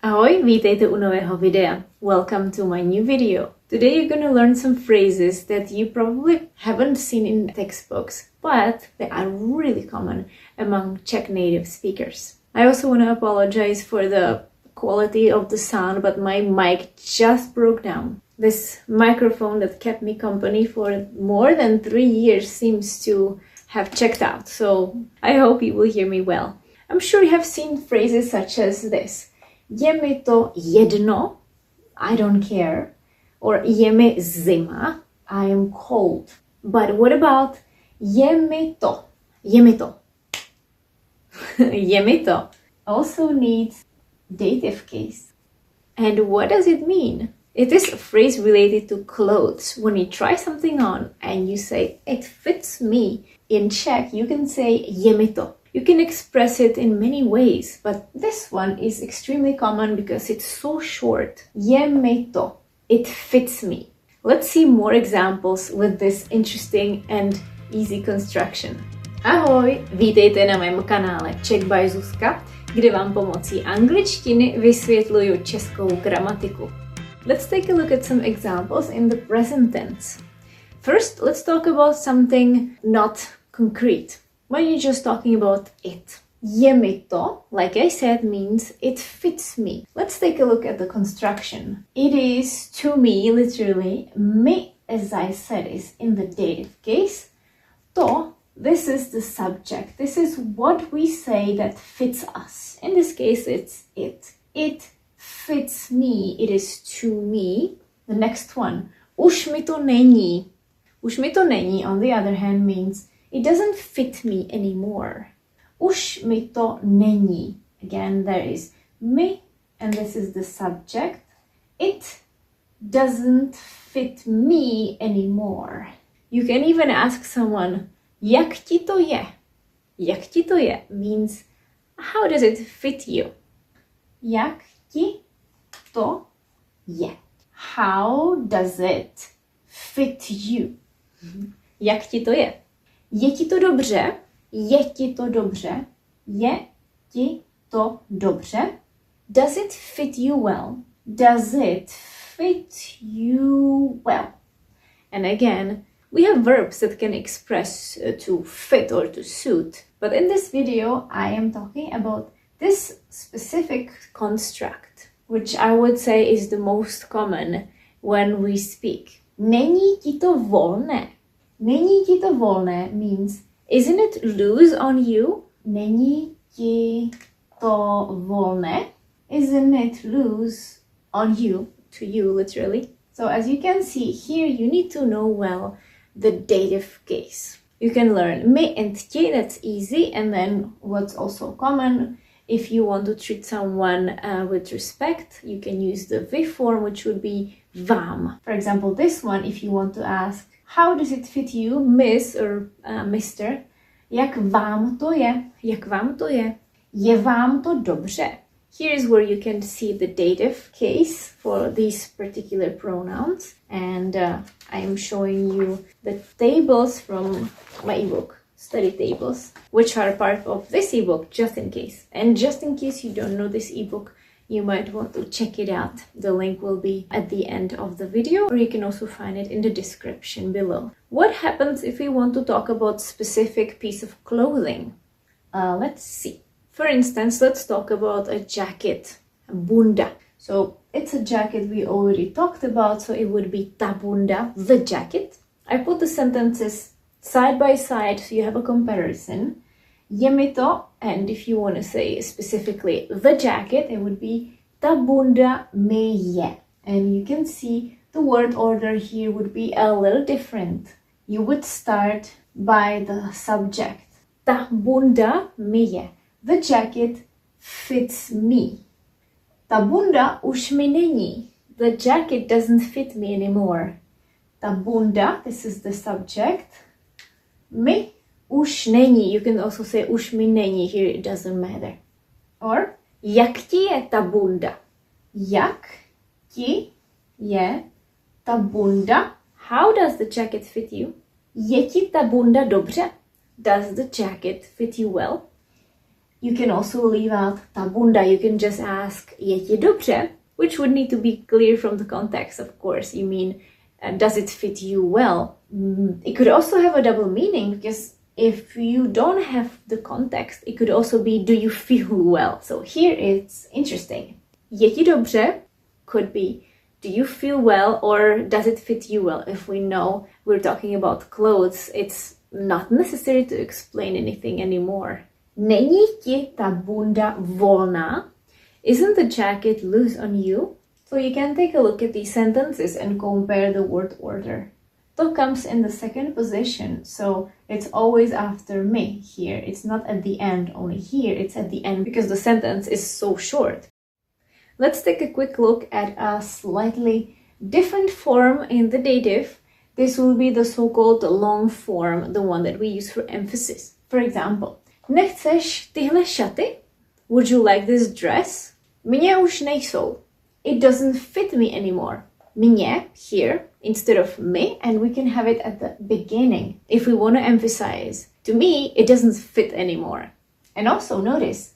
Ahoj, vítejte u nového videa. Welcome to my new video. Today you're gonna learn some phrases that you probably haven't seen in textbooks, but they are really common among Czech native speakers. I also want to apologize for the quality of the sound, but my mic just broke down. This microphone that kept me company for more than 3 years seems to have checked out, so I hope you will hear me well. I'm sure you have seen phrases such as this. Je mi to jedno, I don't care. Or je mi zima, I am cold. But what about je mi to? Je mi to. Je mi to also needs dative case. And what does it mean? It is a phrase related to clothes. When you try something on and you say, it fits me. In Czech, you can say je mi to. You can express it in many ways, but this one is extremely common because it's so short. Je mi to. It fits me. Let's see more examples with this interesting and easy construction. Ahoj, vítejte na mém kanále Czech by Zuzka, kde vám pomocí angličtiny vysvětluju českou gramatiku. Let's take a look at some examples in the present tense. First, let's talk about something not concrete. When you're just talking about it. Je mi to, like I said, means it fits me. Let's take a look at the construction. It is to me, literally. Mi, as I said, is in the dative case. To, this is the subject. This is what we say that fits us. In this case, it's it. It fits me. It is to me. The next one. Už mi to není. Už mi to není, on the other hand, means it doesn't fit me anymore. Už mi to není. Again, there is mi, and this is the subject. It doesn't fit me anymore. You can even ask someone, jak ti to je? Jak ti to je means, how does it fit you? Jak ti to je? How does it fit you? Jak ti to je? Je ti to dobře? Je ti to dobře? Je ti to dobře? Does it fit you well? Does it fit you well? And again, we have verbs that can express to fit or to suit. But in this video, I am talking about this specific construct, which I would say is the most common when we speak. Není ti to volné? Není ti to volné means, isn't it loose on you? Není ti to volné? Isn't it loose on you? To you, literally. So as you can see here, you need to know well the dative case. You can learn mi and ti, that's easy. And then what's also common, if you want to treat someone with respect, you can use the vy form, which would be vám. For example, this one, if you want to ask, how does it fit you, miss or mister? Jak vám to je? Jak vám to je? Je vám to dobře? Here is where you can see the dative case for these particular pronouns. And I am showing you the tables from my ebook, study tables, which are part of this ebook, just in case. And just in case you don't know this ebook, you might want to check it out. The link will be at the end of the video, or you can also find it in the description below. What happens if we want to talk about specific piece of clothing? Let's see. For instance, let's talk about a jacket, a bunda. So it's a jacket we already talked about, so it would be ta bunda, the jacket. I put the sentences side by side so you have a comparison. Je mi to, and if you want to say specifically the jacket, it would be ta bunda mi je. And you can see the word order here would be a little different. You would start by the subject. Ta bunda mi je. The jacket fits me. Ta bunda už mi není. The jacket doesn't fit me anymore. Ta bunda, this is the subject. Mi už není. You can also say už mi není. Here it doesn't matter. Or jak ti je ta bunda? Jak ti je ta bunda? How does the jacket fit you? Je ti ta bunda dobře? Does the jacket fit you well? You can also leave out ta bunda. You can just ask je ti dobře, which would need to be clear from the context, of course. You mean, does it fit you well? It could also have a double meaning, because if you don't have the context, it could also be, do you feel well? So here it's interesting. Je ti dobře could be, do you feel well, or does it fit you well? If we know we're talking about clothes, it's not necessary to explain anything anymore. Není ti ta bunda volná? Isn't the jacket loose on you? So you can take a look at these sentences and compare the word order. To comes in the second position, so it's always after me here. It's not at the end, only here it's at the end because the sentence is so short. Let's take a quick look at a slightly different form in the dative. This will be the so-called long form, the one that we use for emphasis. For example, nechceš tyhle šaty? Would you like this dress? Mně už nejsou. It doesn't fit me anymore. Mně here instead of me, and we can have it at the beginning if we want to emphasize. To me, it doesn't fit anymore. And also notice,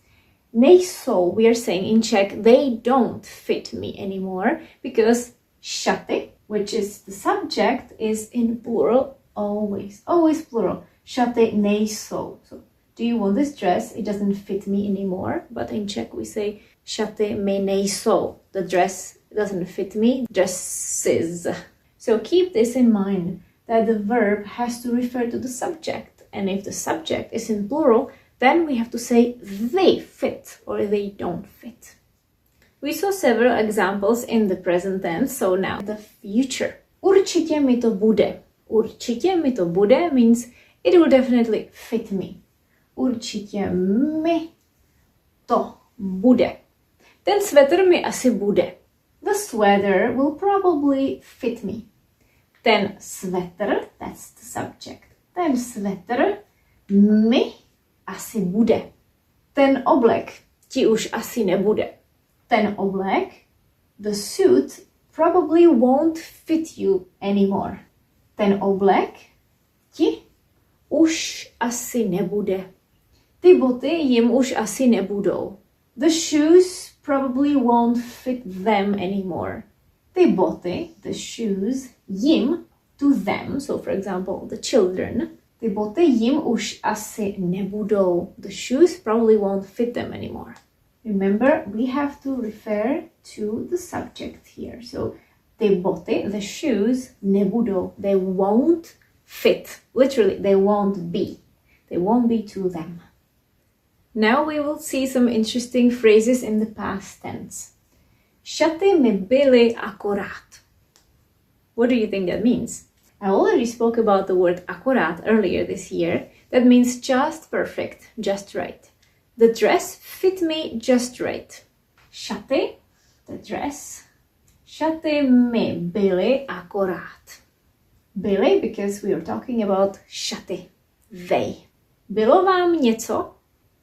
nejsou, we are saying in Czech, they don't fit me anymore, because šaty, which is the subject, is in plural always plural. Šaty nejsou. So, do you want this dress? It doesn't fit me anymore. But in Czech we say šaty mi nejsou. The dress doesn't fit me. Dresses. So keep this in mind, that the verb has to refer to the subject. And if the subject is in plural, then we have to say they fit or they don't fit. We saw several examples in the present tense, so now the future. Určitě mi to bude. Určitě mi to bude means it will definitely fit me. Určitě mi to bude. Ten sweater mi asi bude. The sweater will probably fit me. Ten sweater, that's the subject. Ten sweater mi asi bude. Ten oblek ti už asi nebude. Ten oblek, the suit, probably won't fit you anymore. Ten oblek ti už asi nebude. Ty boty jim už asi nebudou. The shoes probably won't fit them anymore. Ty boty, the shoes, jim, to them, so for example, the children, ty boty jim už asi nebudou. The shoes probably won't fit them anymore. Remember, we have to refer to the subject here. So, ty boty, the shoes, nebudou. They won't fit. Literally, they won't be. They won't be to them. Now we will see some interesting phrases in the past tense. Šaty mi byly akorát. What do you think that means? I already spoke about the word akorát earlier this year. That means just perfect, just right. The dress fit me just right. Šaty, the dress. Šaty mi byly akorát. Byly because we are talking about šaty. They. Bylo vám něco?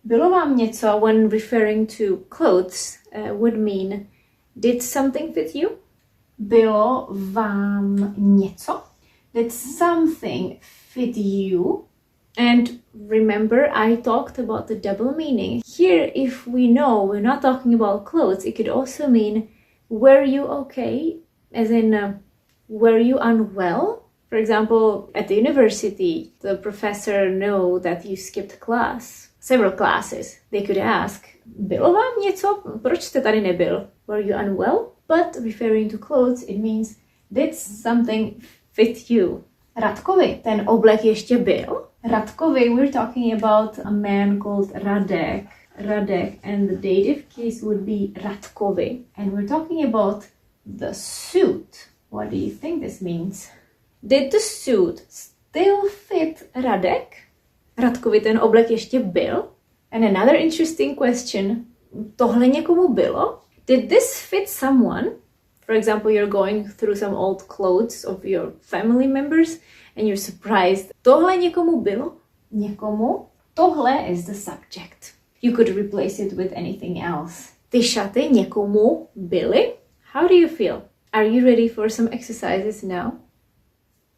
Bylo vám něco when referring to clothes would mean, did something fit you? Bylo vám něco? Did something fit you? And remember, I talked about the double meaning. Here, if we know we're not talking about clothes, it could also mean, were you okay? As in, were you unwell? For example, at the university, the professor know that you skipped class. Several classes. They could ask, bylo vám něco? Proč jste tady nebyl? Were you unwell? But referring to clothes, it means, did something fit you? Radkovi ten oblek ještě byl? Radkovi, we're talking about a man called Radek. Radek, and the dative case would be Radkovi. And we're talking about the suit. What do you think this means? Did the suit still fit Radek? Radkovi ten oblek ještě byl? And another interesting question. Tohle někomu bylo? Did this fit someone? For example, you're going through some old clothes of your family members and you're surprised. Tohle někomu bylo? Někomu? Tohle is the subject. You could replace it with anything else. Ty šaty někomu byly? How do you feel? Are you ready for some exercises now?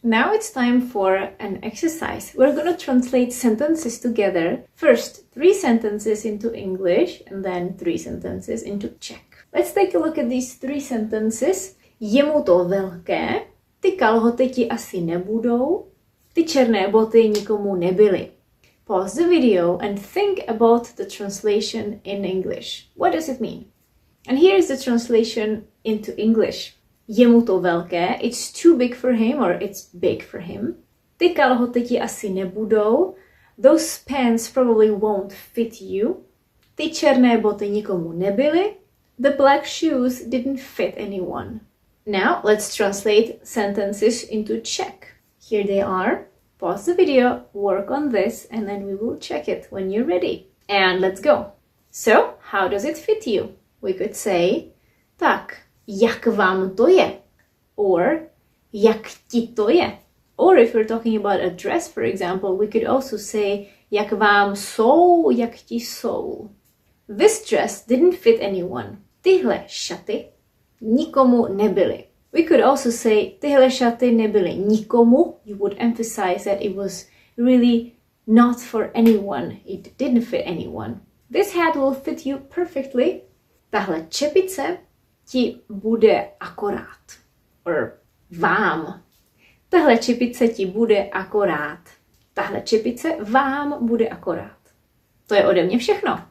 Now it's time for an exercise. We're going to translate sentences together. First, 3 sentences into English and then 3 sentences into Czech. Let's take a look at these 3 sentences. Je mu to velké, ty kalhoty ti asi nebudou, ty černé boty nikomu nebyly. Pause the video and think about the translation in English. What does it mean? And here is the translation into English. Je mu to velké, it's too big for him or it's big for him. Ty kalhoty ti asi nebudou, those pants probably won't fit you. Ty černé boty nikomu nebyly, the black shoes didn't fit anyone. Now let's translate sentences into Czech. Here they are. Pause the video, work on this, and then we will check it when you're ready. And let's go. So, how does it fit you? We could say, tak, jak vám to je? Or, jak ti to je? Or if we're talking about a dress, for example, we could also say, jak vám jsou, jak ti jsou. This dress didn't fit anyone. Tyhle šaty nikomu nebyly. We could also say, tyhle šaty nebyly nikomu. You would emphasize that it was really not for anyone. It didn't fit anyone. This hat will fit you perfectly. Tahle čepice ti bude akorát. Or vám. Tahle čepice ti bude akorát. Tahle čepice vám bude akorát. To je ode mě všechno.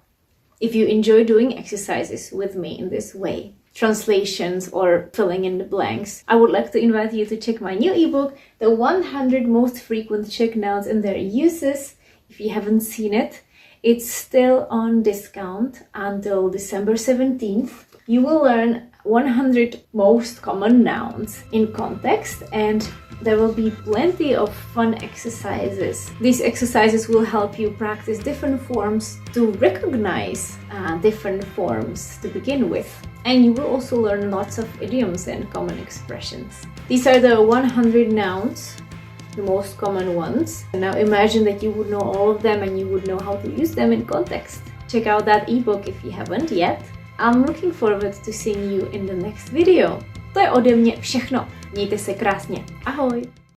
If you enjoy doing exercises with me in this way, translations or filling in the blanks, I would like to invite you to check my new ebook, The 100 Most Frequent Czech Nouns and Their Uses. If you haven't seen it, it's still on discount until December 17th. You will learn 100 most common nouns in context, and there will be plenty of fun exercises. These exercises will help you practice different forms to recognize different forms to begin with. And you will also learn lots of idioms and common expressions. These are the 100 nouns, the most common ones. And now imagine that you would know all of them and you would know how to use them in context. Check out that ebook if you haven't yet. I'm looking forward to seeing you in the next video. To je ode mě všechno. Mějte se krásně. Ahoj!